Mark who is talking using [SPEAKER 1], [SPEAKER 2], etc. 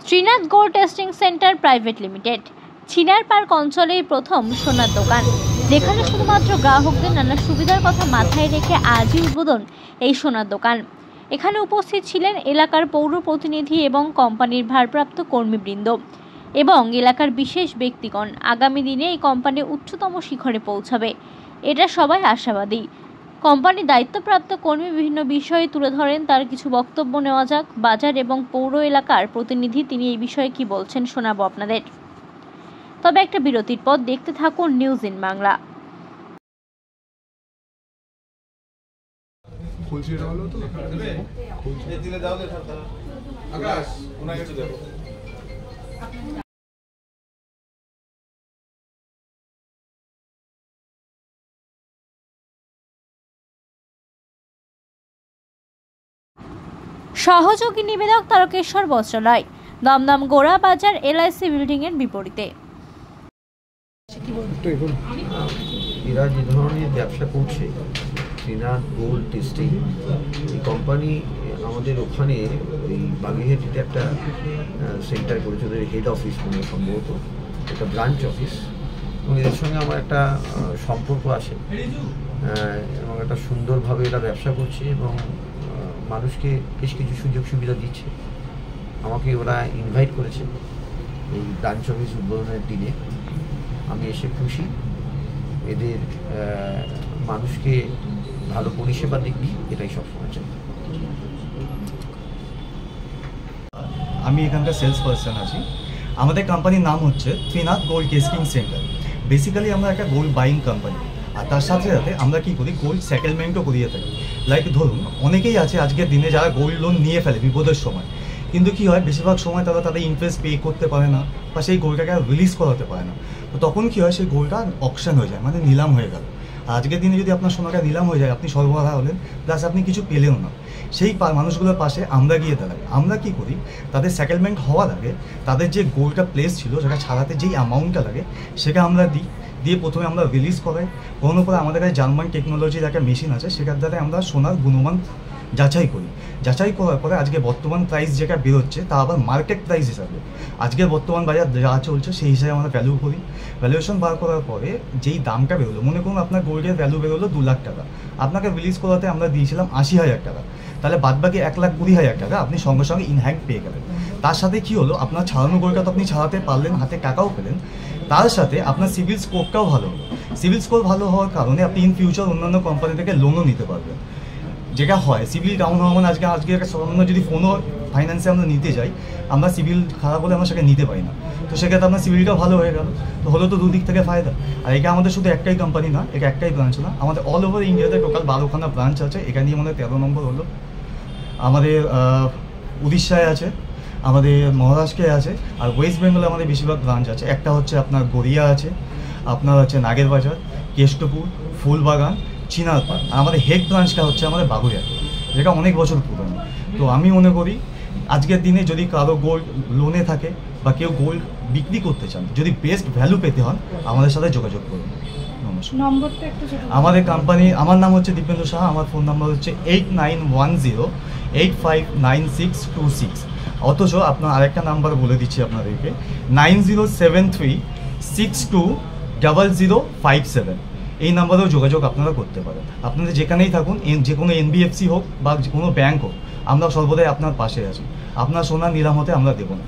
[SPEAKER 1] Srinath gold testing centre private limited Chinar park অঞ্চলেই প্রথম সোনার দোকান, যেখানে শুধুমাত্র গ্রাহকদের নানা সুবিধার কথা মাথায় রেখে আজই উদ্বোধন এই সোনার দোকান। এখানে উপস্থিত ছিলেন এলাকার পৌর প্রতিনিধি এবং কোম্পানির ভারপ্রাপ্ত কর্মীবৃন্দ এবং এলাকার বিশেষ ব্যক্তিগণ। আগামী দিনে এই কোম্পানি উচ্চতম শিখরে পৌঁছাবে, এটা সবাই আশাবাদী। কোম্পানির দায়িত্বপ্রাপ্ত কর্মী বিভিন্ন বিষয়ে তুলে ধরেন, তার কিছু বক্তব্য নেওয়া যাক। বাজার এবং পৌর এলাকার প্রতিনিধি, তিনি এই বিষয়ে কি বলছেন শোনাবো আপনাদের। তবে একটা বিরতির পর দেখতে থাকুন নিউজ ইন বাংলা। সহযোগী নিবেদক তারকেশ্বর বস্ত্রালয়, দমদম গোড়া বাজার, LIC বিল্ডিং এর বিপরীতে।
[SPEAKER 2] এরা যে ধরনের ব্যবসা করছে, শ্রীনাথ গোল্ড টেস্টিং, এই কোম্পানি আমাদের ওখানে ওই বাগেরহাটিতে একটা সেন্টার করেছে, ওদের হেড অফিস মনে সম্ভবত, একটা ব্রাঞ্চ অফিস, এবং এদের সঙ্গে আমার একটা সম্পর্ক আছে এবং একটা সুন্দরভাবে এরা ব্যবসা করছে এবং মানুষকে বেশ কিছু সুযোগ সুবিধা দিচ্ছে। আমাকে ওরা ইনভাইট করেছে এই ব্রাঞ্চ অফিস উদ্বোধনের দিনে, আমি এসে খুশি। এদের মানুষকে ভালো পরিষেবা দিক, এটাই সবসময় চাই।
[SPEAKER 3] আমি এখানকার সেলস পার্সন আছি। আমাদের কোম্পানির নাম হচ্ছে Srinath gold testing centre. Basically আমরা একটা গোল্ড বাইং কোম্পানি, আর তার সাথে সাথে আমরা কী করি, গোল্ড সেটেলমেন্টও করিয়ে থাকি। লাইক ধরুন, অনেকেই আছে আজকের দিনে যারা গোল্ড লোন নিয়ে ফেলে বিপদের সময়, কিন্তু কী হয়, বেশিরভাগ সময় তারা তাদের ইন্টারেস্ট পে করতে পারে না বা সেই গোল্ডটাকে রিলিজ করাতে পারে না। তো তখন কী হয়, সেই গোল্ডটা অকশন হয়ে যায়, মানে নিলাম হয়ে গেল। আর আজকের দিনে যদি আপনার সোনাটা নিলাম হয়ে যায়, আপনি সর্বহারা হলেন, প্লাস আপনি কিছু পেলেও না। সেই মানুষগুলোর পাশে আমরা গিয়ে দাঁড়াই। আমরা কী করি, তাদের সেটেলমেন্ট হওয়ার আগে তাদের যে গোল্ডটা প্লেস ছিল, সেটা ছাড়াতে যেই অ্যামাউন্টটা লাগে সেটা আমরা দিই। দিয়ে প্রথমে আমরা রিলিজ করাই, করানোর পরে আমাদের কাছে জার্মান টেকনোলজির একটা মেশিন আছে, সেটার দ্বারা আমরা সোনার গুণমান যাচাই করি। যাচাই করার পরে আজকে বর্তমান প্রাইস যেটা বেরোচ্ছে, তা আবার মার্কেট প্রাইস হিসাবে আজকে বর্তমান বাজার যা চলছে সেই হিসাবে আমরা ভ্যালু করি। ভ্যালুয়েশন বার করার পরে যেই দামটা বেরোলো, মনে করুন আপনার গোল্ডের ভ্যালু বেরোলো 2 লাখ টাকা, আপনাকে রিলিজ করাতে আমরা দিয়েছিলাম 80,000 টাকা, তাহলে বাদবাকি 1,20,000 টাকা আপনি সঙ্গে সঙ্গে ইন হ্যান্ড পেয়ে গেলেন। তার সাথে কী হলো, আপনার ছাড়ানো গোল্ডটা তো আপনি ছাড়াতে পারলেন, হাতে টাকাও পেলেন, তার সাথে আপনার সিভিল স্কোরটাও ভালো হলো। সিভিল স্কোর ভালো হওয়ার কারণে আপনি ইন ফিউচার অন্যান্য কোম্পানি থেকে লোনও নিতে পারবেন। যেটা হয়, সিভিল ডাউন হওয়া মানে আজকে একটা সামান্য যদি ফোনও ফাইন্যান্সে আমরা নিতে যাই, আমরা সিভিল খারাপ হলে আমরা সেটা নিতে পারি না। তো সেক্ষেত্রে আপনার সিভিলটাও ভালো হয়ে গেল, তো হলো তো দুদিক থেকে ফায়দা। আর এটা আমাদের শুধু একটাই কোম্পানি না, এটা একটাই ব্রাঞ্চ না, আমাদের অল ওভার ইন্ডিয়াতে টোটাল 12খানা ব্রাঞ্চ আছে। এখানে নিয়ে আমাদের 13 নম্বর হলো। আমাদের উড়িষ্যায় আছে, আমাদের মহারাষ্ট্রে আছে, আর ওয়েস্ট বেঙ্গলে আমাদের বেশিরভাগ ব্রাঞ্চ আছে। একটা হচ্ছে আপনার গড়িয়া আছে, আপনার হচ্ছে নাগেরবাজার, কেষ্টপুর, ফুলবাগান, চিনার পার্ক, আর আমাদের হেড ব্রাঞ্চটা হচ্ছে আমাদের বাগুইহাটি, যেটা অনেক বছর পুরনো। তো আমি মনে করি আজকের দিনে যদি কারো গোল্ড লোনে থাকে বা কেউ গোল্ড বিক্রি করতে চান, যদি বেস্ট ভ্যালু পেতে হন, আমাদের সাথে যোগাযোগ করুন। আমাদের কোম্পানি, আমার নাম হচ্ছে দীপেন্দ্র সাহা, আমার ফোন নাম্বার হচ্ছে 8910859626। অথচ আপনার আরেকটা নাম্বার বলে দিচ্ছি আপনাদেরকে, 9073620057। এই নাম্বারেও যোগাযোগ আপনারা করতে পারেন। আপনাদের যেখানেই থাকুন, যে কোনো NBFC হোক বা যে কোনো ব্যাঙ্ক হোক, আমরা সর্বদাই আপনার পাশে আছি। আপনার সোনা নিলাম হতে আমরা দেবো না।